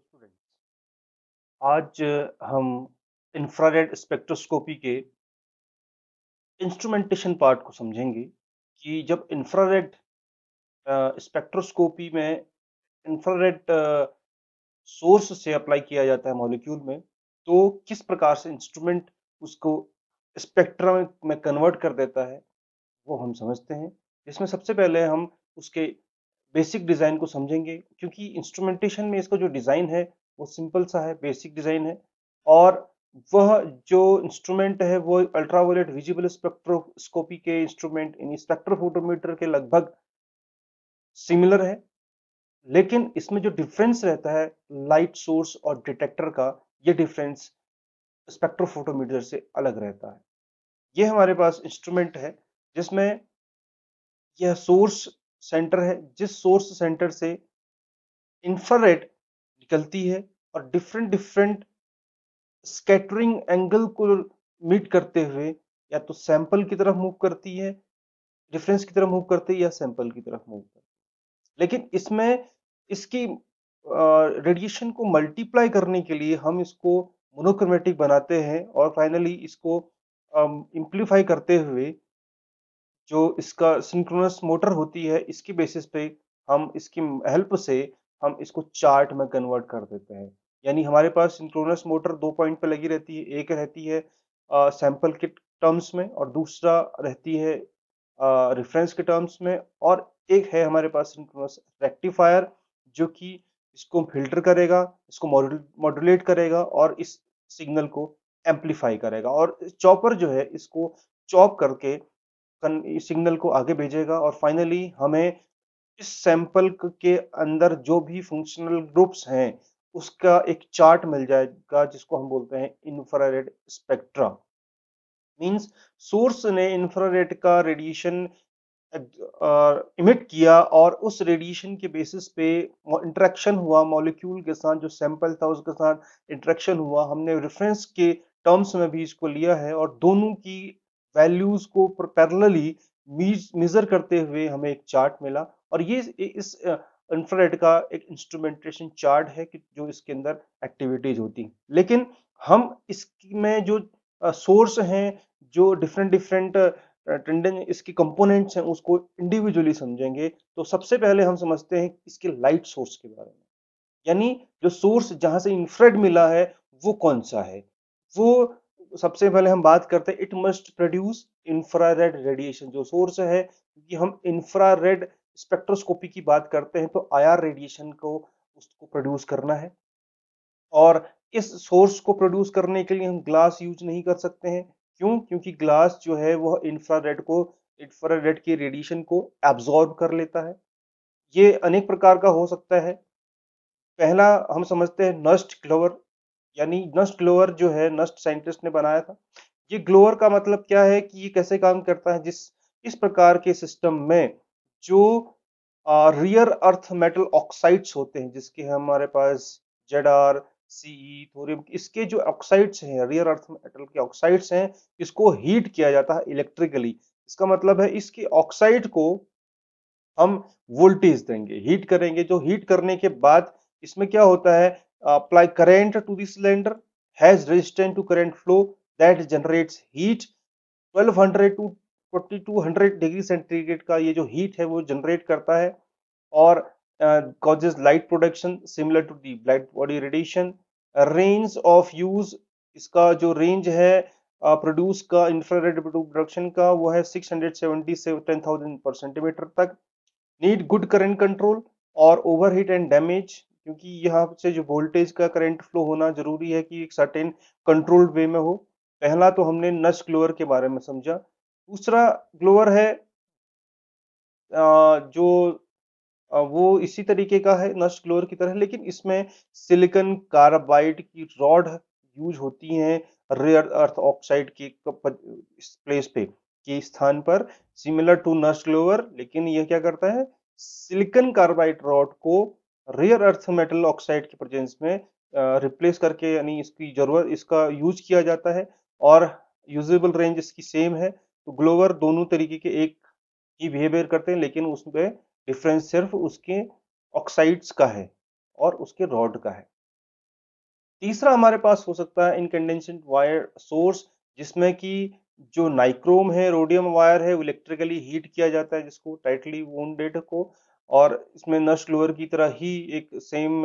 Students, आज हम infrared spectroscopy के इंस्ट्रूमेंटेशन पार्ट को समझेंगे कि जब इंफ्रारेड स्पेक्ट्रोस्कोपी में इंफ्रारेड सोर्स से अप्लाई किया जाता है मॉलिक्यूल में, तो किस प्रकार से इंस्ट्रूमेंट उसको स्पेक्ट्रम में कन्वर्ट कर देता है, वो हम समझते हैं। इसमें सबसे पहले हम उसके बेसिक डिज़ाइन को समझेंगे, क्योंकि इंस्ट्रूमेंटेशन में इसका जो डिज़ाइन है वो सिंपल सा है, बेसिक डिज़ाइन है। और वह जो इंस्ट्रूमेंट है वो अल्ट्रावायलेट विजिबल स्पेक्ट्रोस्कोपी के इंस्ट्रूमेंट यानी स्पेक्ट्रोफोटोमीटर के लगभग सिमिलर है। लेकिन इसमें जो डिफरेंस रहता है लाइट सोर्स और डिटेक्टर का, ये डिफरेंस स्पेक्ट्रोफोटोमीटर से अलग रहता है। ये हमारे पास इंस्ट्रूमेंट है जिसमें यह सोर्स सेंटर है, जिस सोर्स सेंटर से इंफ्रारेड निकलती है और डिफरेंट डिफरेंट स्कैटरिंग एंगल को मीट करते हुए या तो सैंपल की तरफ मूव करती है, डिफरेंस की तरफ मूव करती है, या सैंपल की तरफ मूव करती है। लेकिन इसमें इसकी रेडिएशन को मल्टीप्लाई करने के लिए हम इसको मोनोक्रोमेटिक बनाते हैं और फाइनली इसको इम्प्लीफाई करते हुए जो इसका सिंक्रोनस मोटर होती है, इसकी बेसिस पे हम इसकी हेल्प से हम इसको चार्ट में कन्वर्ट कर देते हैं। यानी हमारे पास सिंक्रोनस मोटर 2 पॉइंट पे लगी रहती है। एक रहती है सैंपल के टर्म्स में और दूसरा रहती है रेफरेंस के टर्म्स में, और एक है हमारे पास सिंक्रोनस रेक्टिफायर जो कि इसको फ़िल्टर करेगा, इसको मॉड्यूलेट करेगा और इस सिग्नल को एम्प्लीफाई करेगा, और चॉपर जो है इसको चॉप करके सिग्नल को आगे भेजेगा और फाइनली हमें इस सैंपल के अंदर जो भी फंक्शनल ग्रुप्स हैं उसका एक चार्ट मिल जाएगा, जिसको हम बोलते हैं इंफ्रारेड स्पेक्ट्रा। मींस सोर्स ने इंफ्रारेड का रेडिएशन इमिट किया और उस रेडिएशन के बेसिस पे इंटरेक्शन हुआ मॉलिक्यूल के साथ, जो सैंपल था उसके साथ इंटरेक्शन हुआ। हमने रेफरेंस के टर्म्स में भी इसको लिया है और दोनों की वैल्यूज को पैरेलली मेजर करते हुए हमें एक चार्ट मिला। और ये इस इंफ्रारेड का एक इंस्ट्रूमेंटेशन चार्ट है कि जो इसके अंदर एक्टिविटीज होती हैं। लेकिन हम इसमें जो सोर्स हैं, जो डिफरेंट डिफरेंट टेंडेन इसके कंपोनेंट्स हैं, उसको इंडिविजुअली समझेंगे। तो सबसे पहले हम समझते हैं इसके लाइट सोर्स के बारे में। यानी जो सोर्स जहां से इंफ्रारेड मिला है वो कौन सा है। वो सबसे पहले हम बात करते हैं it must produce infrared radiation. जो सोर्स है, क्योंकि हम इंफ्रारेड स्पेक्ट्रोस्कोपी की बात करते हैं तो आईआर रेडिएशन को उसको प्रोड्यूस करना है। और इस सोर्स को प्रोड्यूस करने के लिए हम ग्लास यूज नहीं कर सकते हैं। क्यों? क्योंकि ग्लास जो है वह इंफ्रारेड की रेडिएशन को एब्जॉर्ब कर लेता है। ये अनेक प्रकार का हो सकता है। पहला हम समझते हैं नस्ट ग्लोवर। यानी नस्ट ग्लोवर जो है नस्ट साइंटिस्ट ने बनाया था। ये ग्लोवर का मतलब क्या है कि ये कैसे काम करता है, जिस इस प्रकार के सिस्टम में जो रियर अर्थ मेटल ऑक्साइड्स होते हैं, जिसके हमारे पास जेडआर, सीई, थोरियम, इसके जो ऑक्साइड्स हैं, रियर अर्थ मेटल के ऑक्साइड्स हैं, इसको हीट किया जाता है इलेक्ट्रिकली। इसका मतलब है इसकी ऑक्साइड को हम वोल्टेज देंगे, हीट करेंगे। जो हीट करने के बाद इसमें क्या होता है, apply current to the cylinder, has resistance to current flow, that generates heat. 1200 to 4200 degree centigrade का ये जो हीट है वो जनरेट करता है और causes light production similar to the black body radiation। Range of use, इसका जो रेंज है प्रोड्यूस का इंफ्रारेड प्रोडक्शन का, वो है 670 से 10,000 पर सेंटीमीटर तक। नीड गुड करंट कंट्रोल और ओवरहीट एंड डैमेज, क्योंकि यहाँ से जो वोल्टेज का करंट फ्लो होना जरूरी है कि एक सर्टेन कंट्रोल्ड वे में हो। पहला तो हमने नस्ट ग्लोअर के बारे में समझा। दूसरा ग्लोअर है जो वो इसी तरीके का है नस्ट ग्लोअर की तरह, लेकिन इसमें सिलिकॉन कार्बाइड की रॉड यूज होती हैं रेयर अर्थ ऑक्साइड के इस प्लेस पे के स्थान पर, सिमिलर टू नस्ट ग्लोअर। लेकिन ये क्या करता है, सिलिकॉन कार्बाइड रॉड को रेयर अर्थ मेटल ऑक्साइड के प्रेजेंस में रिप्लेस करके, यानी इसकी जरूरत इसका यूज किया जाता है और यूजेबल रेंज इसकी सेम है। तो ग्लोअर दोनों तरीके के एक ही बिहेवियर करते हैं, लेकिन उसमें डिफरेंस सिर्फ उसके ऑक्साइड्स का है और उसके रॉड का है। तीसरा हमारे पास हो सकता है इनकैंडेसेंट वायर सोर्स, जिसमें कि जो नाइक्रोम है, रोडियम वायर है, वो इलेक्ट्रिकली हीट किया जाता है जिसको टाइटली वुंडेड को, और इसमें नस्ट ग्लोअर की तरह ही एक सेम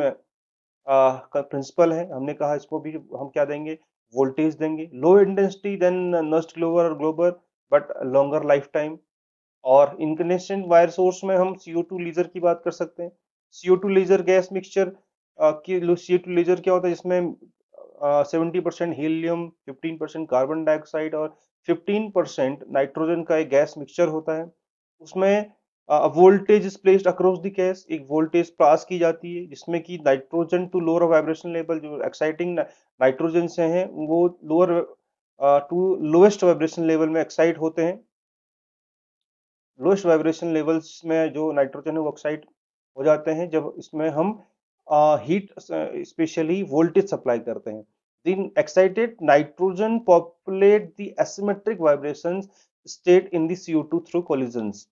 का प्रिंसिपल है। हमने कहा इसको भी हम क्या देंगे, वोल्टेज देंगे, low intensity than Nernst glower और globar, but longer life time. और इनकैंडेसेंट वायर सोर्स में हम CO2 लेजर की बात कर सकते हैं। CO2 लेजर गैस मिक्सचर की CO2 लेजर क्या होता है, जिसमें 70% हीलियम, 15% कार्बन डाइऑक्साइड और 15% नाइट्रोजन का एक गैस मिक्सचर होता है। उसमें voltage is placed across the gas, एक वोल्टेज पास की जाती है जिसमें कि nitrogen to lower vibration level, जो एक्साइटिंग नाइट्रोजन से हैं वो lower to lowest vibration level में एक्साइट होते हैं। लोएस्ट वाइब्रेशन लेवल्स में जो नाइट्रोजन है वो ऑक्साइड हो जाते हैं जब इसमें हम हीट स्पेशली वोल्टेज सप्लाई करते हैं। दिन excited nitrogen populate the asymmetric vibrations state in the CO2 through collisions.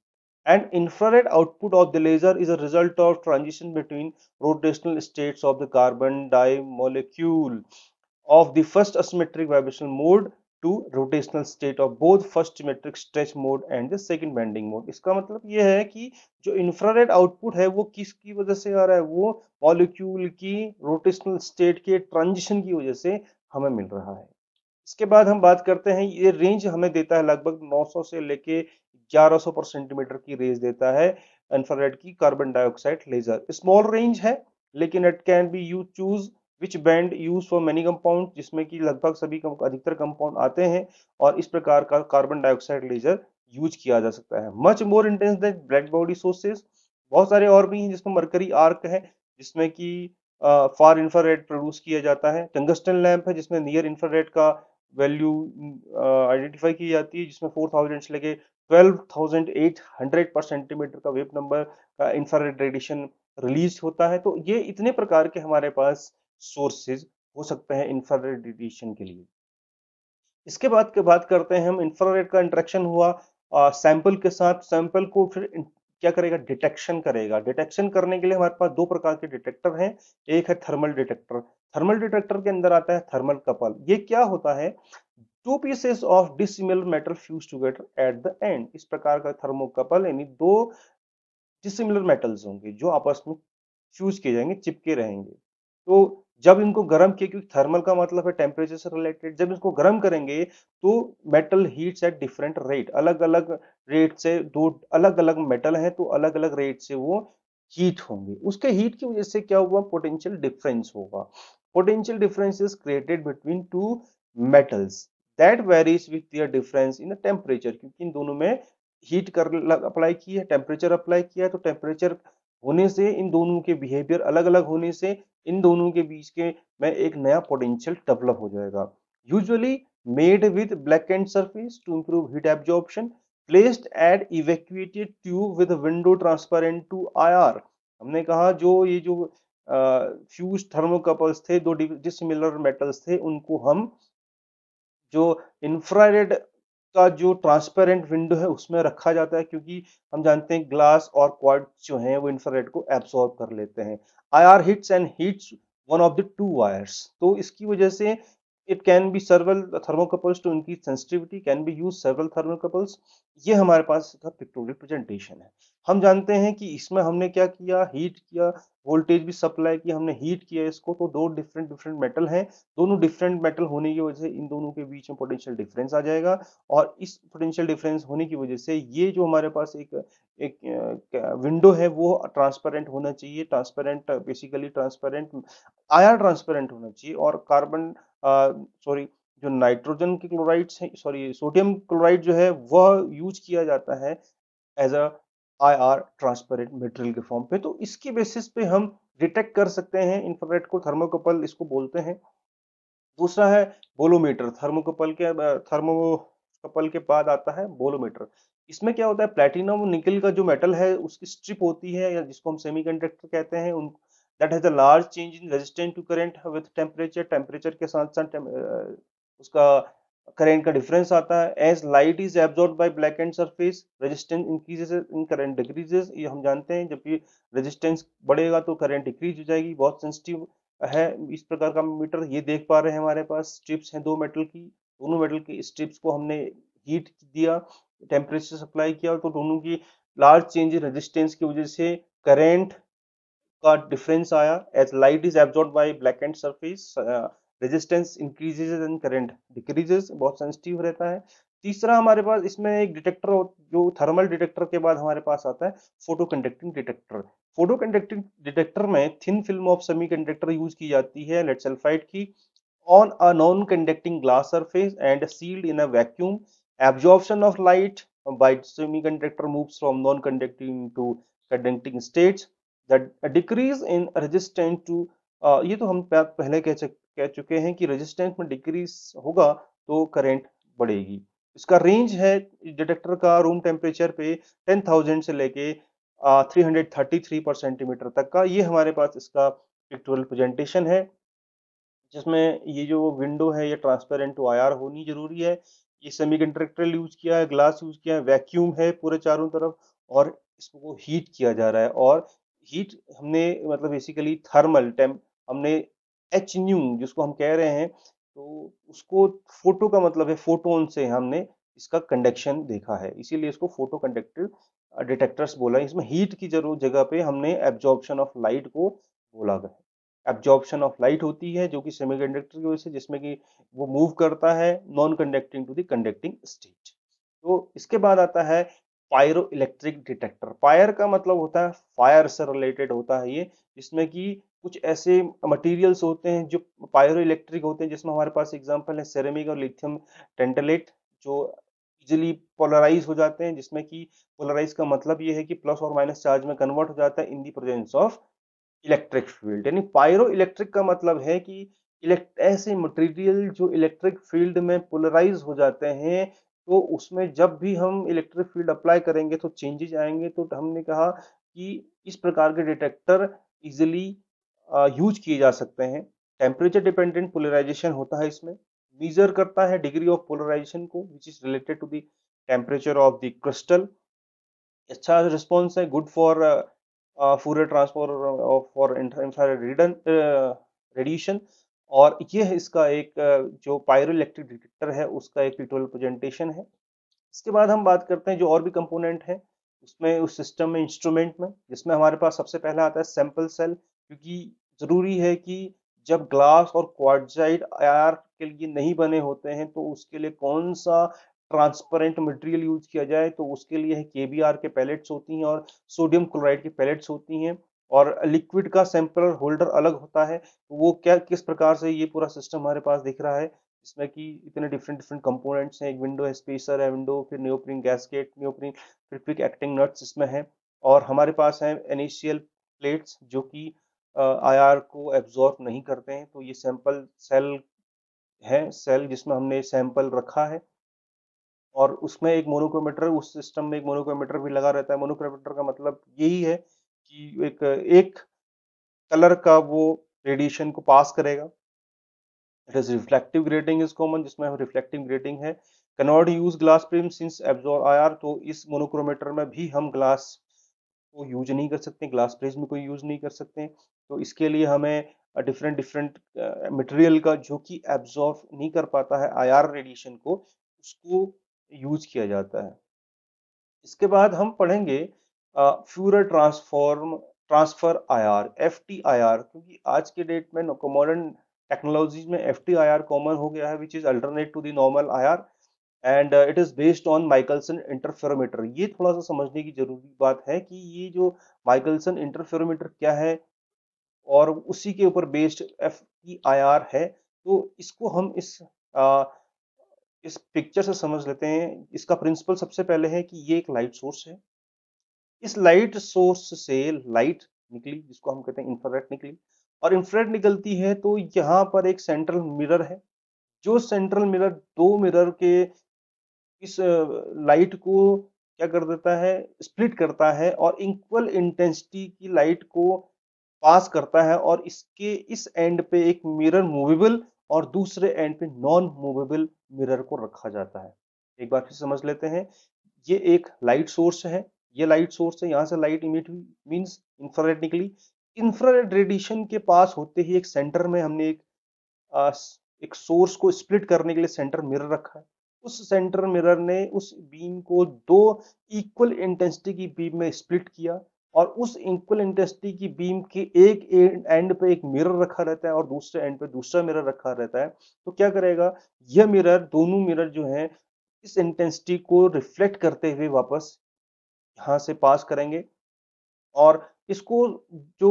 And infrared output of the laser is a result of transition between rotational states of the carbon die molecule of the first asymmetric vibrational mode to rotational state of both first symmetric stretch mode and the second bending mode। इसका मतलब ये है कि जो infrared output है वो किसकी वजह से आ रहा है, वो मॉलिक्यूल की रोटेशनल स्टेट के ट्रांजिशन की वजह से हमें मिल रहा है। इसके बाद हम बात करते हैं, ये रेंज हमें देता है लगभग 900 से लेके 1100 पर सेंटीमीटर की रेंज देता है इंफ्रारेड की carbon dioxide laser. Small range है लेकिन it can be you choose which band use for many compound, जिसमें कि लगभग सभी अधिकतर कंपाउंड आते हैं और इस प्रकार का कार्बन डाइऑक्साइड लेजर यूज किया जा सकता है। Much more intense then black body sources, बहुत सारे और भी हैं जिसमें मरकरी आर्क है जिसमें कि फार इंफ्रारेड प्रोड्यूस किया जाता है। टंगस्टन लैंप है जिसमें नियर इंफ्रारेड का वैल्यू आइडेंटिफाई की जाती है, जिसमें 4000 से लेके 12,800 पर सेंटीमीटर का वेव नंबर का इंफ्रारेड रेडिएशन रिलीज होता है। तो ये इतने प्रकार के हमारे पास सोर्सेज हो सकते हैं इंफ्रारेड रेडिएशन के लिए। इसके बाद के बात करते हैं हम, इंफ्रारेड का इंटरेक्शन हुआ सैंपल के साथ, सैंपल को फिर क्या करेगा, डिटेक्शन करेगा। डिटेक्शन करने के लिए हमारे पास दो प्रकार के डिटेक्टर हैं। एक है थर्मल डिटेक्टर। थर्मल डिटेक्टर के अंदर आता है थर्मल कपल। ये क्या होता है, two pieces of dissimilar metal fuse together at the end. इस प्रकार का थर्मोकपल यानी दो डिसिमिलर मेटल्स होंगे जो आपस में फ्यूज किए जाएंगे, चिपके रहेंगे। तो जब इनको गर्म किया, क्योंकि थर्मल का मतलब है टेम्परेचर से रिलेटेड, जब इसको गर्म करेंगे तो metal heats at different rate, अलग अलग रेट से, दो अलग अलग मेटल हैं तो अलग अलग रेट से वो हीट होंगे। उसके हीट की वजह से क्या हुआ, पोटेंशियल डिफरेंस होगा। Potential difference is created between two metals that varies with their difference in temperature, क्योंकि इन दोनों में हीट कर अप्लाई की है, टेम्परेचर अप्लाई किया है, तो टेम्परेचर होने से इन दोनों के बिहेवियर अलग अलग होने से इन दोनों के बीच के में एक नया पोटेंशियल डेवलप हो जाएगा। Usually made with blackened surface to improve heat absorption, placed at evacuated tube with window transparent to IR. हमने कहा जो ये जो फ्यूज थर्मोकपल्स थे, दो डिसिमिलर मेटल्स थे, उनको हम जो इंफ्रारेड का जो ट्रांसपेरेंट विंडो है उसमें रखा जाता है, क्योंकि हम जानते हैं ग्लास और क्वार्ट्ज जो हैं वो इंफ्रारेड को एब्सॉर्ब कर लेते हैं। IR hits and heats one of the two wires, तो इसकी वजह से it can be several thermocouples to increase sensitivity, can be use several thermocouples. ये हमारे पास इसका पिक्टोरियल प्रेजेंटेशन है। हम जानते हैं कि इसमें हमने क्या किया, हीट किया, वोल्टेज भी सप्लाई किया, हमने हीट किया इसको, तो दो डिफरेंट डिफरेंट मेटल हैं। दोनों डिफरेंट मेटल होने की वजह से इन दोनों के बीच में पोटेंशियल डिफरेंस आ जाएगा, और इस पोटेंशियल डिफरेंस होने की वजह से ये जो हमारे पास एक एक विंडो है वो ट्रांसपेरेंट होना चाहिए। Transparent basically transparent IR transparent होना चाहिए, और कार्बन सॉरी जो नाइट्रोजन के क्लोराइड्स हैं, सॉरी सोडियम क्लोराइड जो है वह यूज किया जाता है as a IR transparent material के फॉर्म पे। तो इसकी बेसिस पे हम डिटेक्ट कर सकते हैं इंफ्रारेड को, थर्मोकपल इसको बोलते हैं। दूसरा है बोलोमीटर। थर्मोकपल के बाद आता है बोलोमीटर। इसमें क्या होता है, प्लैटिनम और निकल का जो मेटल है उसकी स्ट्रिप होती है, या जिसको हम सेमीकंडक्टर कहते हैं, one that has a large change in resistance to current with temperature. Temperature के साथ साथ उसका करंट का डिफरेंस आता है। As light is absorbed by blackened surface, resistance increases and current decreases. ये हम जानते हैं, जब भी रेजिस्टेंस बढ़ेगा तो करंट डिक्रीज हो जाएगी। बहुत सेंसिटिव है इस प्रकार का मीटर, ये देख पा रहे हैं हमारे पास स्ट्रिप्स हैं 2 मेटल की, दोनों मेटल की स्ट्रिप्स को हमने हीट दिया, टेम्परेचर सप्लाई किया, तो दोनों की लार्ज चेंज इन रेजिस्टेंस की वजह से करंट का डिफरेंस आया। As light is absorb by blackened surface, resistance increases and current decreases, बहुत सेंसिटिव रहता है। तीसरा हमारे पास इसमें एक डिटेक्टर जो थर्मल डिटेक्टर के बाद हमारे पास आता है photo conducting detector. Photo conducting detector में thin film of semiconductor use की जाती है लेड सल्फाइड की on a non-conducting glass surface and sealed in a vacuum. Absorption of light by semiconductor moves from non-conducting to conducting states. The decrease in resistance to ये तो हम पहले कह चुके हैं कि रेजिस्टेंस में डिक्रीज होगा तो करंट बढ़ेगी। इसका रेंज है डिटेक्टर का रूम टेम्परेचर पे 10,000 से लेके 333 पर सेंटीमीटर तक का। ये हमारे पास इसका पिक्टोरियल प्रेजेंटेशन है, जिसमें ये जो विंडो है ये ट्रांसपेरेंट टू आईआर होनी जरूरी है। ये सेमीकंडक्टर यूज किया है, ग्लास यूज किया है, वैक्यूम है पूरे चारों तरफ, और इसको हीट किया जा रहा है। और हीट हमने मतलब बेसिकली थर्मल टेम्प हमने एच न्यू जिसको हम कह रहे हैं, तो उसको फोटो का मतलब है फोटोन से हमने इसका कंडक्शन देखा है, इसीलिए इसको फोटो कंडक्टिव डिटेक्टर्स बोला है। इसमें हीट की जरूर जगह पे हमने एब्जॉर्प्शन ऑफ लाइट को बोला गया। एब्जॉर्प्शन ऑफ लाइट होती है जो कि सेमीकंडक्टर की वजह से, जिसमें कि वो मूव करता है non conducting to the conducting state. तो इसके बाद आता है पायरो इलेक्ट्रिक डिटेक्टर। फायर का मतलब होता है फायर से रिलेटेड होता है ये, जिसमें कि कुछ ऐसे मटेरियल्स होते हैं जो पायरो इलेक्ट्रिक होते हैं, जिसमें हमारे पास एग्जांपल है सेरेमिक और लिथियम टेंटलेट, जो इजिली पोलराइज हो जाते हैं, जिसमें कि पोलराइज का मतलब ये है कि प्लस और माइनस चार्ज में कन्वर्ट हो जाता है in the presence of electric field. यानी पायरो इलेक्ट्रिक का मतलब है कि ऐसे मटेरियल जो इलेक्ट्रिक फील्ड में पोलराइज हो जाते हैं, तो उसमें जब भी हम इलेक्ट्रिक फील्ड अप्लाई करेंगे तो चेंजेस आएंगे। तो हमने कहा कि इस प्रकार के डिटेक्टर इजिली यूज किए जा सकते हैं। टेम्परेचर डिपेंडेंट पोलराइजेशन होता है इसमें, मेजर करता है डिग्री ऑफ पोलराइजेशन को which is related to the temperature of the crystal. अच्छा रिस्पॉन्स है, good for Fourier transform for infrared radiation. और ये है इसका एक जो पायरोइलेक्ट्रिक डिटेक्टर है उसका एक पिक्टोरियल प्रेजेंटेशन है। इसके बाद हम बात करते हैं जो और भी कंपोनेंट है उसमें, उस सिस्टम में, इंस्ट्रूमेंट में, जिसमें हमारे पास सबसे पहला आता है सैंपल सेल। क्योंकि जरूरी है कि जब ग्लास और क्वार्टजाइट आईआर के लिए नहीं बने होते हैं तो उसके लिए कौन सा ट्रांसपेरेंट मटेरियल यूज किया जाए, तो उसके लिए केबीआर के पैलेट्स होती हैं और सोडियम क्लोराइड की पैलेट्स होती हैं। और लिक्विड का सैंपल होल्डर अलग होता है। तो वो क्या किस प्रकार से ये पूरा सिस्टम हमारे पास दिख रहा है, इसमें कि इतने डिफरेंट डिफरेंट कंपोनेंट्स हैं। एक विंडो है, स्पेसर है विंडो, फिर नियोप्रीन गैस्केट, नियोप्रीन, फिर क्विक एक्टिंग नट्स इसमें है। और हमारे पास है इनिशियल प्लेट्स जो कि आईआर को एब्जॉर्ब नहीं करते हैं। तो ये सैंपल सेल है, सेल जिसमें हमने सैंपल रखा है, और उसमें एक मोनोक्रोमेटर, उस सिस्टम में एक मोनोक्रोमेटर भी लगा रहता है। मोनोक्रोमेटर का मतलब यही है कि एक एक कलर का वो रेडिएशन को पास करेगा। It is reflective grating is common, जिसमें रिफ्लेक्टिव ग्रेटिंग है। Cannot use glass prism since absorb IR, तो इस मोनोक्रोमेटर में भी हम ग्लास को यूज नहीं कर सकते, ग्लास प्रिज्म को यूज नहीं कर सकते। तो इसके लिए हमें डिफरेंट डिफरेंट मटेरियल का जो कि एब्जॉर्ब नहीं कर पाता है आईआर रेडिएशन को, उसको यूज किया जाता है। इसके बाद हम पढ़ेंगे फ्यूरियर ट्रांसफर आईआर, एफटीआईआर, क्योंकि आज के डेट में मॉडर्न टेक्नोलॉजीज में एफटीआईआर कॉमन हो गया है, which is alternate to the normal IR, and it is based on Michelson interferometer. ये थोड़ा सा समझने की जरूरी बात है कि ये जो माइकलसन इंटरफेरोमीटर क्या है, और उसी के ऊपर बेस्ड एफटीआईआर है। तो इसको हम इस पिक्चर से समझ लेते हैं। इसका प्रिंसिपल सबसे पहले है कि ये एक लाइट सोर्स है। इस लाइट सोर्स से लाइट निकली, जिसको हम कहते हैं इंफ्रारेड निकली, और इंफ्रारेड निकलती है तो यहाँ पर एक सेंट्रल मिरर है। जो सेंट्रल मिरर दो मिरर के इस लाइट को क्या कर देता है, स्प्लिट करता है, और इक्वल इंटेंसिटी की लाइट को पास करता है। और इसके इस एंड पे एक मिरर मूवेबल और दूसरे एंड पे नॉन मूवेबल मिरर को रखा जाता है। एक बार फिर समझ लेते हैं। ये एक लाइट सोर्स है, ये लाइट सोर्स है, यहाँ से लाइट इमिट हुई मींस इंफ्रारेड निकली। इंफ्रारेड रेडिएशन के पास होते ही एक सेंटर में हमने एक सोर्स को स्प्लिट करने के लिए सेंटर मिरर रखा है। उस सेंटर मिरर ने उस बीम को 2 इक्वल इंटेंसिटी की बीम में स्प्लिट किया और उस इक्वल इंटेंसिटी की बीम के एक एंड पे एक मिरर रखा रहता है और दूसरे एंड पे दूसरा मिरर रखा रहता है। तो क्या करेगा, यह मिरर, दोनों मिरर जो हैं, इस इंटेंसिटी को रिफ्लेक्ट करते हुए वापस यहाँ से पास करेंगे और इसको जो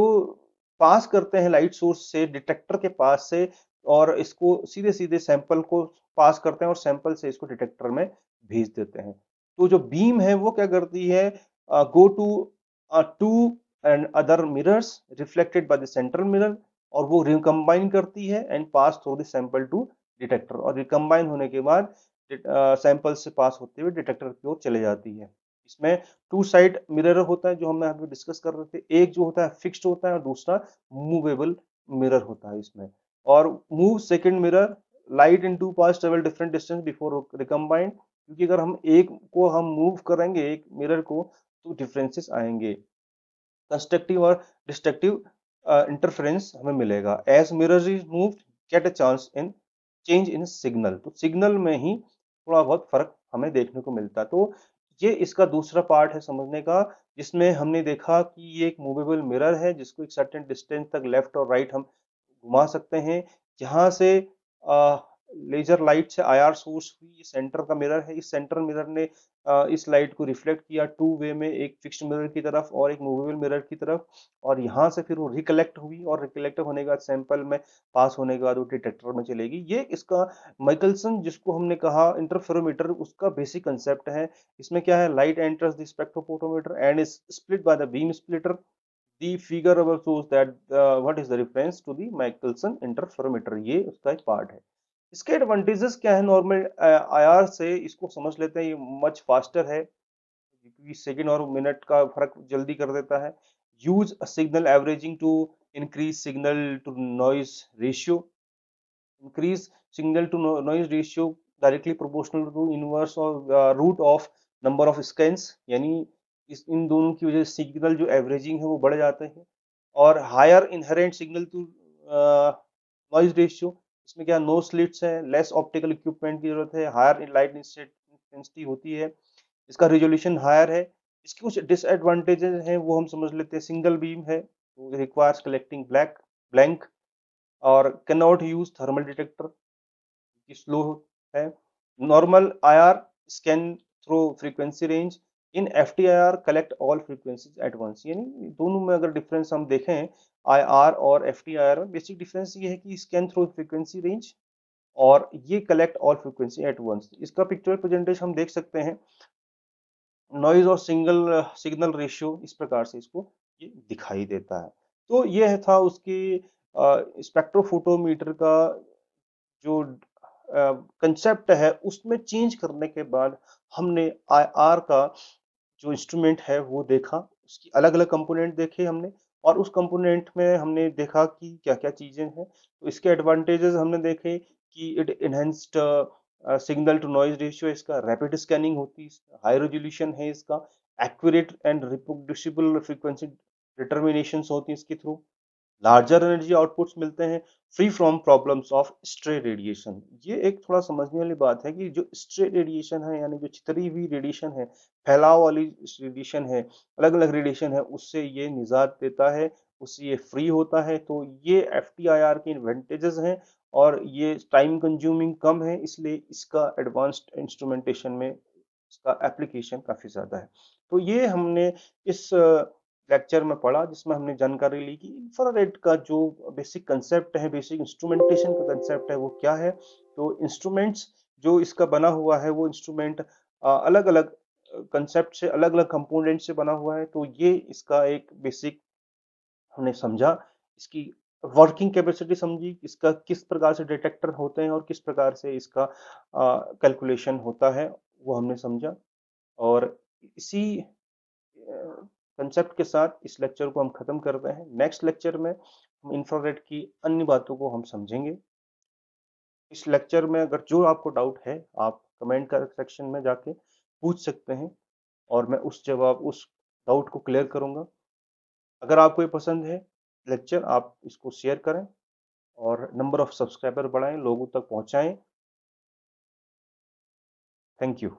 पास करते हैं लाइट सोर्स से डिटेक्टर के पास से, और इसको सीधे-सीधे सैंपल को पास करते हैं और सैंपल से इसको डिटेक्टर में भेज देते हैं। तो जो बीम है वो क्या करती है, go to two and other mirrors reflected by the central mirror, और वो रिकंबाइन करती है and pass through the sample to detector, और रिकंबाइन होने के बाद सैंपल से पास होते हुए डिटेक्टर की ओर चले जाती है। इसमें टू साइड मिरर होता है जो हमने अभी डिस्कस कर रहे थे। एक जो होता है फिक्स्ड होता है और दूसरा मूवेबल मिरर होता है इसमें। और move second mirror, light in two parts travel different distance before recombined, क्योंकि अगर हम एक को हम मूव करेंगे एक मिरर को तो डिफरेंसेस आएंगे, कंस्ट्रक्टिव और डिस्ट्रक्टिव इंटरफेरेंस हमें मिलेगा। As mirror is moved, get a chance in change in signal, तो सिग्नल में ही थोड़ा बहुत फर्क हमें देखने को मिलता है। तो ये इसका दूसरा पार्ट है समझने का, जिसमें हमने देखा कि ये एक मूवेबल मिरर है जिसको एक सर्टेन डिस्टेंस तक लेफ्ट और राइट हम घुमा सकते हैं। जहाँ से लेजर लाइट से आईआर सोर्स हुई, ये सेंटर का मिरर है। इस सेंटर मिरर ने इस लाइट को रिफ्लेक्ट किया टू वे में, एक फिक्स्ड मिरर की तरफ और एक मूवेबल मिरर की तरफ, और यहाँ से फिर वो रिकलेक्ट हुई और रिकलेक्ट होने के बाद सैंपल में पास होने के बाद वो डिटेक्टर में चलेगी। ये इसका माइकलसन जिसको हमने कहा इंटरफेरोमीटर, उसका बेसिक कंसेप्ट है। इसमें क्या है, light enters the spectrophotometer and is split by the beam splitter. The figure above shows that what is the reference to the Michelson interferometer, ये उसका एक पार्ट है। इसके एडवांटेजेस क्या है नॉर्मल आईआर से, इसको समझ लेते हैं। ये मच फास्टर है क्योंकि सेकंड और मिनट का फर्क जल्दी कर देता है। Use signal averaging to increase signal to noise ratio, increase signal to noise ratio directly proportional to inverse और root of number of scans, यानी इस इन दोनों की वजह से सिग्नल जो एवरेजिंग है वो बढ़ जाते हैं। और higher inherent signal to noise ratio, इसमें क्या नो स्लिट्स है, लेस ऑप्टिकल इक्विपमेंट की जरूरत है, हायर लाइट इंटेंसिटी होती है, इसका रेजोल्यूशन हायर है। इसके कुछ डिसएडवांटेजेस हैं वो हम समझ लेते हैं। सिंगल बीम है तो रिक्वायर्स कलेक्टिंग ब्लैंक और can not use thermal detector की स्लो है। Normal IR scan through frequency range, in FTIR collect all frequencies at once. यानी दोनों में अगर डिफरेंस हम देखें आईआर और एफटीआईआर में, बेसिक डिफरेंस ये है कि स्कैन थ्रू फ्रीक्वेंसी रेंज और ये collect all frequency at once. इसका पिक्चर प्रेजेंटेशन हम देख सकते हैं, नॉइज और सिग्नल रेशियो इस प्रकार से इसको ये दिखाई देता है। तो ये था उसकी स्पेक्ट्रोफोटोमीटर का जो कंसेप्ट है, उसमें चेंज करने के बाद हमने आईआर का जो इंस्ट्रूमेंट है वो देखा, उसकी अलग-अलग कंपोनेंट देखे हमने, और उस कंपोनेंट में हमने देखा कि क्या-क्या चीजें हैं। तो इसके एडवांटेजेस हमने देखे कि it enhanced signal to noise ratio, इसका रैपिड स्कैनिंग होती है, हाई रेजोल्यूशन है इसका, accurate and reproducible frequency determinations होती हैं इसके थ्रू, लार्जर एनर्जी आउटपुट्स मिलते हैं, free from problems of stray radiation. ये एक थोड़ा समझने वाली बात है कि जो स्ट्रे रेडिएशन है, यानी जो छितरी हुई रेडिएशन है, फैलाव वाली रेडिएशन है, अलग अलग रेडिएशन है, उससे ये निजात देता है, उससे ये फ्री होता है। तो ये एफटीआईआर के एडवांटेजेस हैं, और ये टाइम कंज्यूमिंग कम है, इसलिए इसका एडवांस्ड इंस्ट्रूमेंटेशन में इसका एप्लीकेशन काफी ज्यादा है। तो ये हमने इस लेक्चर में पढ़ा, जिसमें हमने जानकारी ली कि इंफ्रारेड का जो बेसिक कंसेप्ट है, बेसिक इंस्ट्रूमेंटेशन का कंसेप्ट है वो क्या है। तो इंस्ट्रूमेंट्स जो इसका बना हुआ है, वो इंस्ट्रूमेंट अलग अलग कंसेप्ट से, अलग अलग कंपोनेंट से बना हुआ है। तो ये इसका एक बेसिक हमने समझा, इसकी वर्किंग कैपेसिटी समझी, इसका किस प्रकार से डिटेक्टर होते हैं और किस प्रकार से इसका कैलकुलेशन होता है वो हमने समझा। और इसी कंसेप्ट के साथ इस लेक्चर को हम खत्म करते हैं। नेक्स्ट लेक्चर में हम इंफ्रारेड की अन्य बातों को हम समझेंगे। इस लेक्चर में अगर जो आपको डाउट है, आप कमेंट कर सेक्शन में जाके पूछ सकते हैं, और मैं उस डाउट को क्लियर करूंगा। अगर आपको ये पसंद है लेक्चर आप इसको शेयर करें और नंबर ऑफ सब्सक्राइबर बढ़ाएँ, लोगों तक पहुँचाएँ। Thank you.